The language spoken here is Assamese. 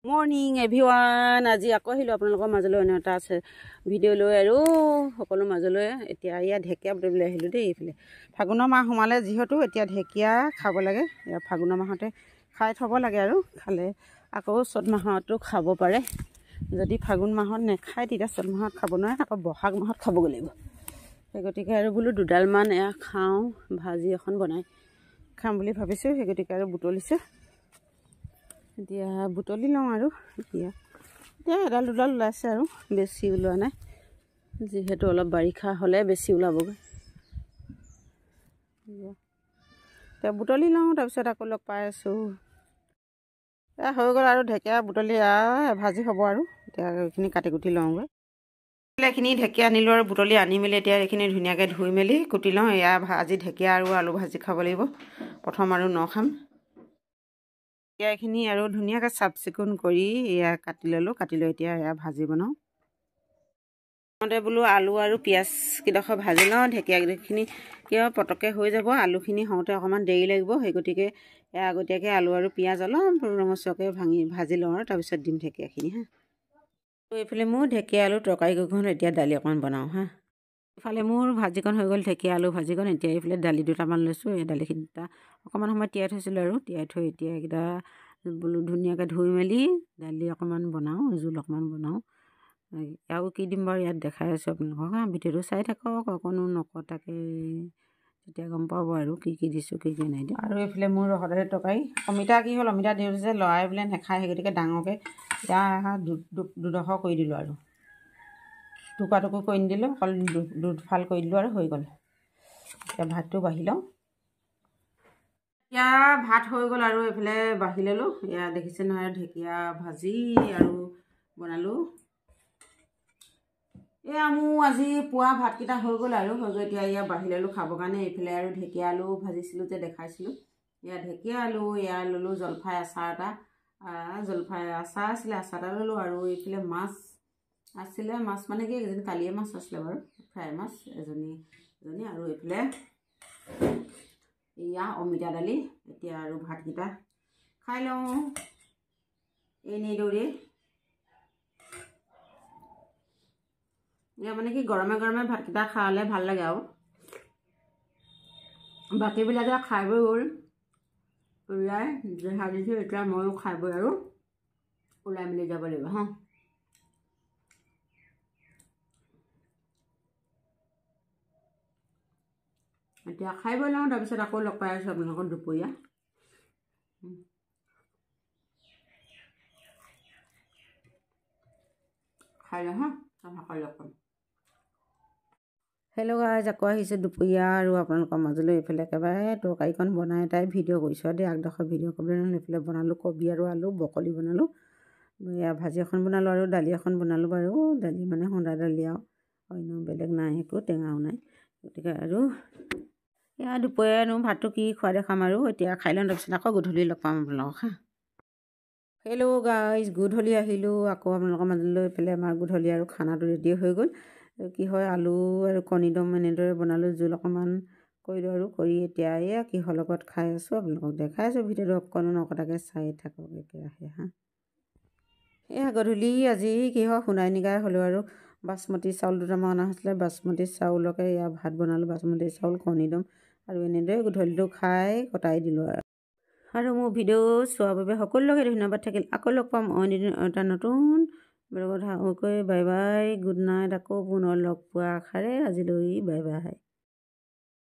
Morning everyone. আজি আকৌ আহিলোঁ আপোনালোকৰ মাজলৈ অন্য এটা আছে ভিডিঅ' লৈ আৰু সকলো মাজলৈ। এতিয়া ইয়াত ঢেকীয়া বুটলিবলৈ আহিলোঁ দেই। এইফালে ফাগুনৰ মাহ সোমালে যিহেতু এতিয়া ঢেকীয়া খাব লাগে। ইয়াত ফাগুনৰ মাহতে খাই থ'ব লাগে আৰু খালে আকৌ চ'ত মাহতো খাব পাৰে। যদি ফাগুন মাহত নেখায় তেতিয়া চ'ত মাহত খাব নোৱাৰে, আকৌ বহাগ মাহত খাবগৈ লাগিব। সেই গতিকে আৰু বোলো দুডালমান এয়া খাওঁ, ভাজি এখন বনাই খাম বুলি ভাবিছোঁ। সেই গতিকে আৰু বুটলিছোঁ। এতিয়া বুটলি লওঁ আৰু এতিয়া এডাল দুডাল ওলাইছে আৰু বেছি ওলোৱা নাই, যিহেতু অলপ বাৰিষা হ'লে বেছি ওলাবগৈ। এতিয়া বুটলি লওঁ, তাৰপিছত আকৌ লগ পাই আছোঁ। এয়া হৈ গ'ল আৰু ঢেকীয়া বুটলি ভাজি হ'ব আৰু এতিয়া এইখিনি কাটি কুটি লওঁগৈ। এইখিনি ঢেকীয়া আনিলোঁ আৰু বুটলি আনি মেলি এতিয়া এইখিনি ধুনীয়াকৈ ধুই মেলি কুটি লওঁ। এয়া আজি ঢেকীয়া আৰু আলু ভাজি খাব লাগিব প্ৰথম আৰু খাম। ঢেকীয়াখিনি আৰু ধুনীয়াকৈ চাফ চিকুণ কৰি এয়া কাটি ল'লোঁ। কাটি লৈ এতিয়া এয়া ভাজি বনাওঁ। প্ৰথমতে বোলো আলু আৰু পিঁয়াজকেইডোখৰ ভাজি লওঁ। ঢেকীয়াখিনি কিয় পটককৈ হৈ যাব, আলুখিনি হওঁতে অকণমান দেৰি লাগিব। সেই গতিকে এয়া আগতীয়াকৈ আলু আৰু পিঁয়াজ অলপ ৰঙচুৱাকৈ ভাজি লওঁ আৰু তাৰপিছত দিম ঢেকীয়াখিনি হা। এইফালে মোৰ ঢেকীয়া আলু তৰকাৰীকণ, এতিয়া দালি অকণমান বনাওঁ হা। ইফালে মোৰ ভাজিকণ হৈ গ'ল, ঢেকীয়া আলু ভাজিকণ। এতিয়া এইফালে দালি দুটামান লৈছোঁ। এই দালিখিনি অকণমান সময় তিয়াই থৈছিলোঁ আৰু তিয়াই থৈ এতিয়া এইকেইটা বোলো ধুনীয়াকৈ ধুই মেলি দালি অকণমান বনাওঁ, জোল অকণমান বনাওঁ। আৰু কি দিম বাৰু ইয়াত দেখাই আছোঁ আপোনালোকক হা। ভিডিঅ'টো চাই থাকক, অকণো নকটাকৈ, তেতিয়া গম পাব আৰু কি কি দিছোঁ কি কি নাই দিয়া। আৰু এইফালে মোৰ ৰহৰ তৰকাৰী। অমিতা কি হ'ল, অমিতা দিওঁ যে লৰাই বোলে নাখায়, সেই গতিকে ডাঙৰকৈ এতিয়া দুডোখৰ কৰি দিলোঁ আৰু টুকুৰা টুকুৰ কৰি নিদিলোঁ, অকল দুফাল কৰি দিলোঁ আৰু হৈ গ'ল। এতিয়া ভাতটো বাঢ়ি লওঁ। এতিয়া ভাত হৈ গ'ল আৰু এইফালে বাঢ়ি ল'লোঁ। এয়া দেখিছে নহয়, ঢেকীয়া ভাজি আৰু বনালোঁ। এয়া মোৰ আজি পুৱা ভাতকেইটা হৈ গ'ল আৰু হৈ গৈ এতিয়া এয়া বাঢ়ি ল'লোঁ খাবৰ কাৰণে। এইফালে আৰু ঢেকীয়া আলু ভাজিছিলোঁ যে দেখাইছিলোঁ। এয়া ঢেকীয়া আলু, এয়া ল'লোঁ জলফাই আচাৰ এটা, জলফাই আচাৰ আছিলে, আচাৰ এটা ল'লোঁ। আৰু এইফালে মাছ আছিলে, মাছ মানে কি এজনী কালিয়ে মাছ আছিলে বাৰু, ফ্ৰাই মাছ এজনী। আৰু এইফালে এয়া অমিতা দালি। এতিয়া আৰু ভাতকেইটা খাই লওঁ এনেদৰে। এয়া মানে কি গৰমে গৰমে ভাতকেইটা খালে ভাল লাগে আৰু বাকীবিলাকে খাই বৈ গ'ল ওলাই জেহা দিছোঁ। এতিয়া ময়ো খাই বৈ আৰু ওলাই মেলি যাব লাগিব হা। এতিয়া খাই বৈ লওঁ, তাৰপিছত আকৌ লগ পাই আছোঁ আপোনালোকৰ দুপৰীয়া। খাই লওঁ হা, ভালকৈ লগ পাম। হেল্ল' গাইজ, আকৌ আহিছোঁ দুপৰীয়া আৰু আপোনালোকৰ মাজলৈ। এইফালে একেবাৰে তৰকাৰীখন বনাই এটাই ভিডিঅ' কৰিছোঁ দেই। আগডোখৰ ভিডিঅ' কৰিবলৈ নহ'লে এইফালে বনালোঁ কবি আৰু আলু বকলি বনালোঁ। এয়া ভাজি এখন বনালোঁ আৰু দালি এখন বনালোঁ বাৰু। দালি মানে সুন্দা দালি আৰু অন্য বেলেগ নাই, একো টেঙাও নাই। গতিকে আৰু এয়া দুপৰীয়ানো ভাতটো কি খোৱা দেখাম আৰু এতিয়া খাই লওঁ, তাৰপিছত আকৌ গধূলি লগ পাম আপোনালোকক হা। হেল্ল' গাইজ, গধূলি আহিলোঁ আকৌ আপোনালোকৰ মাজলৈ। এইফালে আমাৰ গধূলি আৰু খানাটো ৰেডি হৈ গ'ল। কি হয়, আলু আৰু কণী দম এনেদৰে বনালোঁ, জোল অকণমান কৰিলোঁ আৰু কৰি এতিয়া এয়া কিহৰ লগত খাই আছোঁ আপোনালোকক দেখাই আছোঁ। ভিডিঅ'টো অকণো নকটাকৈ চাই থাকক একেৰাহে হা। এয়া গধূলি আজি কি হয়, সোণাই নিগাই হ'লোঁ আৰু বাচমতি চাউল দুটামান অনা হৈছিলে, বাচমতি চাউলকে এয়া ভাত বনালোঁ, বাচমতি চাউল কণী দম আৰু এনেদৰে গধূলিটো খাই কটাই দিলোঁ আৰু মোৰ ভিডিঅ' চোৱাৰ বাবে সকলোকে ধন্যবাদ থাকিল। আকৌ লগ পাম অইন এদিন এটা নতুন কথা। Bye bye, good night. আকৌ পুনৰ লগ পোৱা আশাৰে আজিলৈ বাই বাই।